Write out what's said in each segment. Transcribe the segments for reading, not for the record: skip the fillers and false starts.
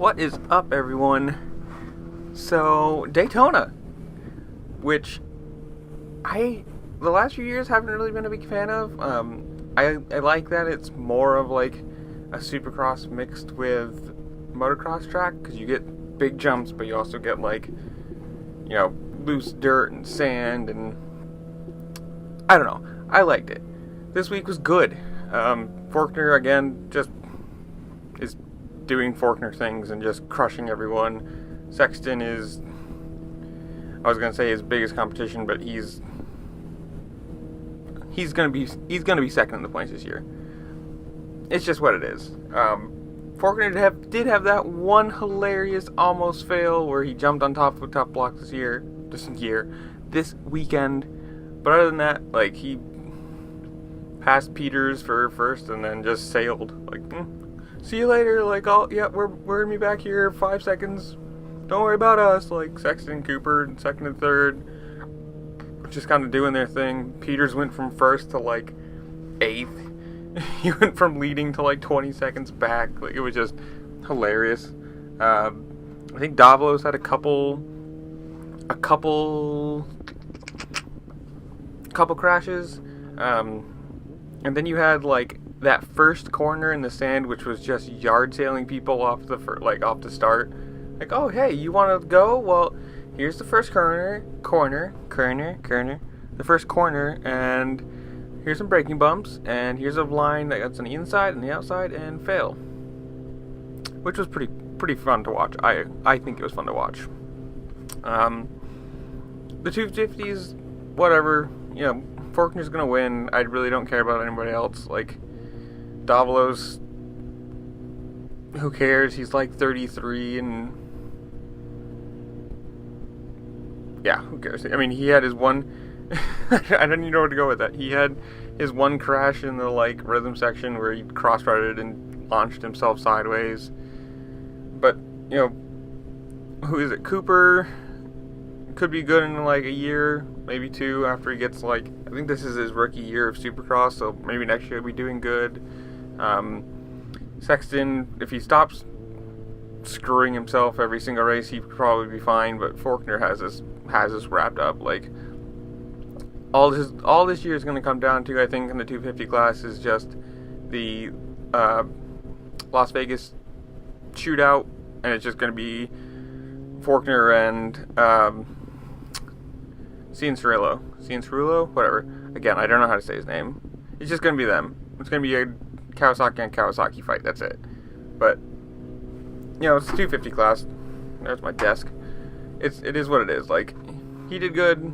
What is up, everyone? So, Daytona, which the last few years haven't really been a big fan of. I like that it's more of like a supercross mixed with motocross track, because you get big jumps, but you also get loose dirt and sand, and I don't know. I liked it. This week was good. Forkner again just is doing Forkner things and just crushing everyone. Sexton is, I was gonna say his biggest competition, but he's gonna be second in the points this year. It's just what it is. Forkner did have that one hilarious almost fail where he jumped on top of a tough block this weekend. But other than that, he passed Peters for first and then just sailed. See you later. We're gonna be back here 5 seconds. Don't worry about us. Sexton, Cooper, second and third, just kind of doing their thing. Peters went from first to 8th. He went from leading to 20 seconds back. It was just hilarious. I think Davalos had a couple crashes. And then you had that first corner in the sand, which was just yard sailing people off the start. Oh hey, you want to go? Well, here's the first corner, the first corner, and here's some braking bumps, and here's a line that's on the inside and the outside, and fail, which was pretty fun to watch. I think it was fun to watch. The 250s, whatever, Forkner's gonna win. I really don't care about anybody else. Davalos, who cares? He's 33, and yeah, who cares? I mean, he had his one. I don't even know where to go with that. He had his one crash in the rhythm section where he cross-threaded and launched himself sideways. But who is it? Cooper could be good in a year, maybe two, after he gets I think this is his rookie year of Supercross, so maybe next year he'll be doing good. Sexton, if he stops screwing himself every single race, he could probably be fine. But Forkner has this wrapped up. All this year is going to come down to, I think, in the 250 class, is just the Las Vegas shootout, and it's just going to be Forkner and Cianciarulo, whatever. Again, I don't know how to say his name. It's just going to be them. It's going to be a Kawasaki on Kawasaki fight. That's it. But it's a 250 class. There's my desk. It is what it is. He did good.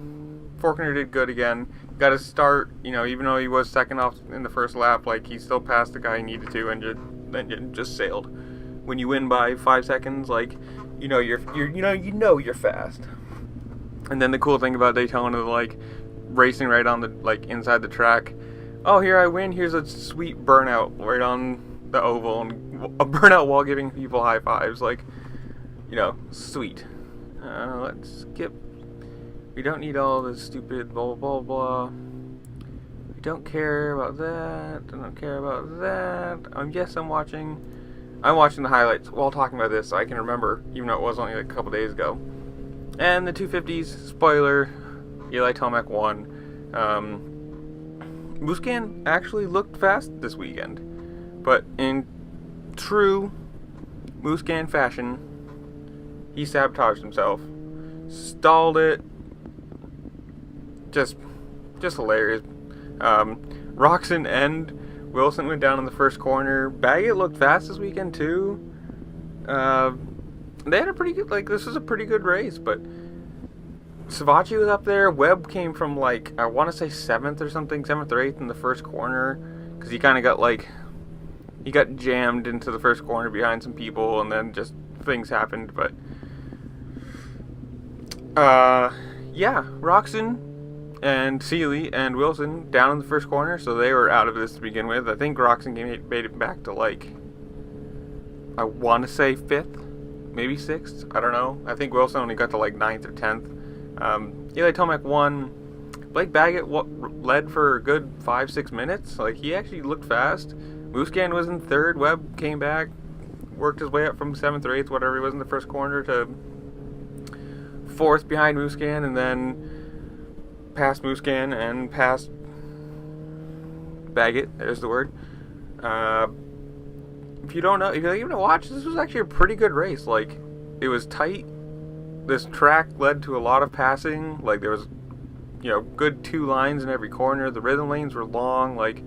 Forkner did good again. Got his start. Even though he was second off in the first lap, he still passed the guy he needed to, and then just sailed. When you win by 5 seconds, you're fast. And then the cool thing about Daytona, racing right on the inside the track. Oh, here I win. Here's a sweet burnout right on the oval, and a burnout while giving people high fives. Sweet. Let's skip. We don't need all this stupid blah blah blah. We don't care about that. I don't care about that. Yes, I'm watching the highlights while talking about this, so I can remember, even though it was only a couple days ago. And the 250s, spoiler, Eli Tomac won. Musquin actually looked fast this weekend, but in true Musquin fashion, he sabotaged himself, stalled it. Just hilarious. Roczen and Wilson went down in the first corner. Baggett looked fast this weekend too. They had a pretty good, this was a pretty good race, but Savacci was up there. Webb came from I want to say 7th or 8th in the first corner, because he kind of got he got jammed into the first corner behind some people, and then just things happened. But yeah, Roczen and Seeley and Wilson down in the first corner, so they were out of this to begin with. I think Roczen made it back to I want to say 5th, maybe 6th. I don't know. I think Wilson only got to 9th or 10th. Eli Tomac won. Blake Baggett led for a good 5-6 minutes. He actually looked fast. Musquin was in 3rd. Webb came back. worked his way up from 7th or 8th, whatever he was in the first corner, to 4th behind Musquin, and then past Musquin and past Baggett. There's the word. If you don't know, if you even watch, this was actually a pretty good race. Like, it was tight. This track led to a lot of passing. Like, there was, good 2 lines in every corner. The rhythm lanes were long. Like,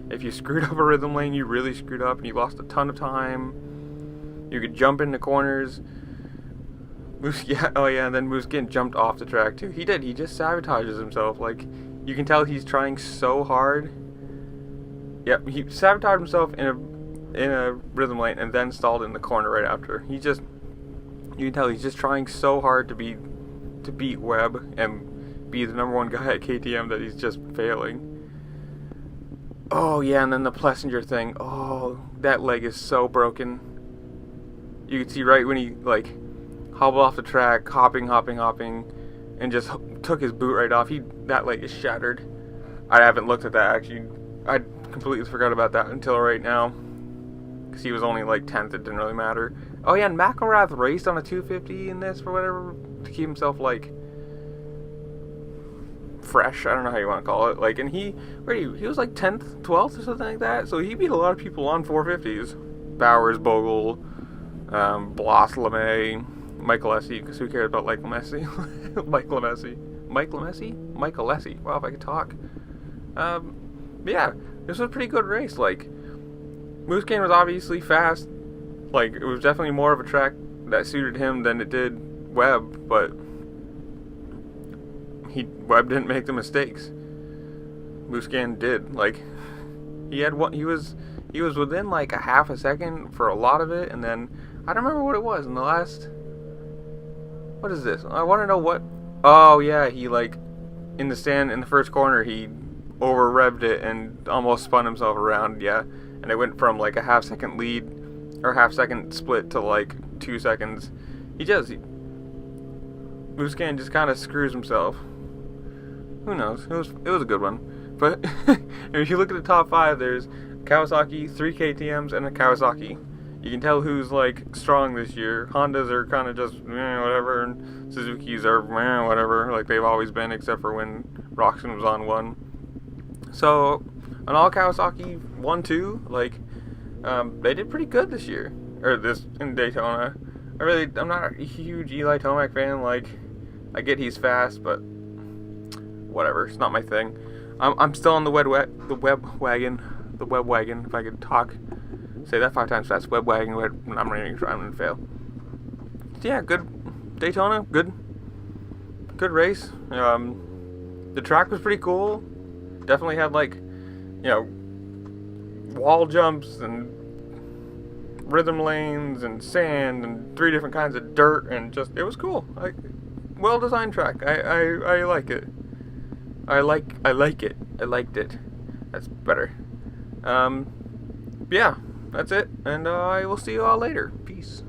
if you screwed up a rhythm lane, you really screwed up, and you lost a ton of time. You could jump into corners. And then Musquin jumped off the track too. He did. He just sabotages himself. Like, you can tell he's trying so hard. Yep, he sabotaged himself in a rhythm lane and then stalled in the corner right after. You can tell he's just trying so hard to beat Webb and be the #1 guy at KTM that he's just failing. Oh yeah, and then the Plessinger thing. Oh, that leg is so broken. You can see right when he hobbled off the track, hopping, and just took his boot right off. That leg is shattered. I haven't looked at that actually. I completely forgot about that until right now, because he was only 10th. It didn't really matter. Oh yeah, and McElrath raced on a 250 in this for whatever to keep himself fresh. I don't know how you want to call it. And he was 10th, 12th or something like that. So he beat a lot of people on 450s. Bowers, Bogle, Bloss, LeMay, Michael Lessie, because who cares about Michael Lessie? Michael Lessie. Wow, if I could talk. Yeah, this was a pretty good race. Musquin was obviously fast. It was definitely more of a track that suited him than it did Webb, but Webb didn't make the mistakes. Musquin did. He was within a half a second for a lot of it, and then I don't remember what it was in the last. What is this? I want to know what. Oh yeah, he in the stand in the first corner he over revved it and almost spun himself around. Yeah, and it went from a half second lead or half second split to 2 seconds. Musquin just kind of screws himself. Who knows? It was a good one. But if you look at the top 5, there's Kawasaki, 3 KTMs, and a Kawasaki. You can tell who's strong this year. Hondas are kind of just whatever, and Suzuki's are whatever, they've always been, except for when Roxon was on one. So, on all Kawasaki 1-2, they did pretty good this year, or this in Daytona. I'm not a huge Eli Tomac fan. I get he's fast, but whatever, it's not my thing. I'm still on the web wagon, if I could talk. Say that 5 times fast. Web wagon. I'm not even trying. I'm gonna fail. Yeah, good Daytona. Good race. The track was pretty cool. Definitely had wall jumps and rhythm lanes and sand and 3 different kinds of dirt, and it was cool. Well designed track. I like it. I like it. I liked it. That's better. Yeah, that's it, and I will see you all later. Peace.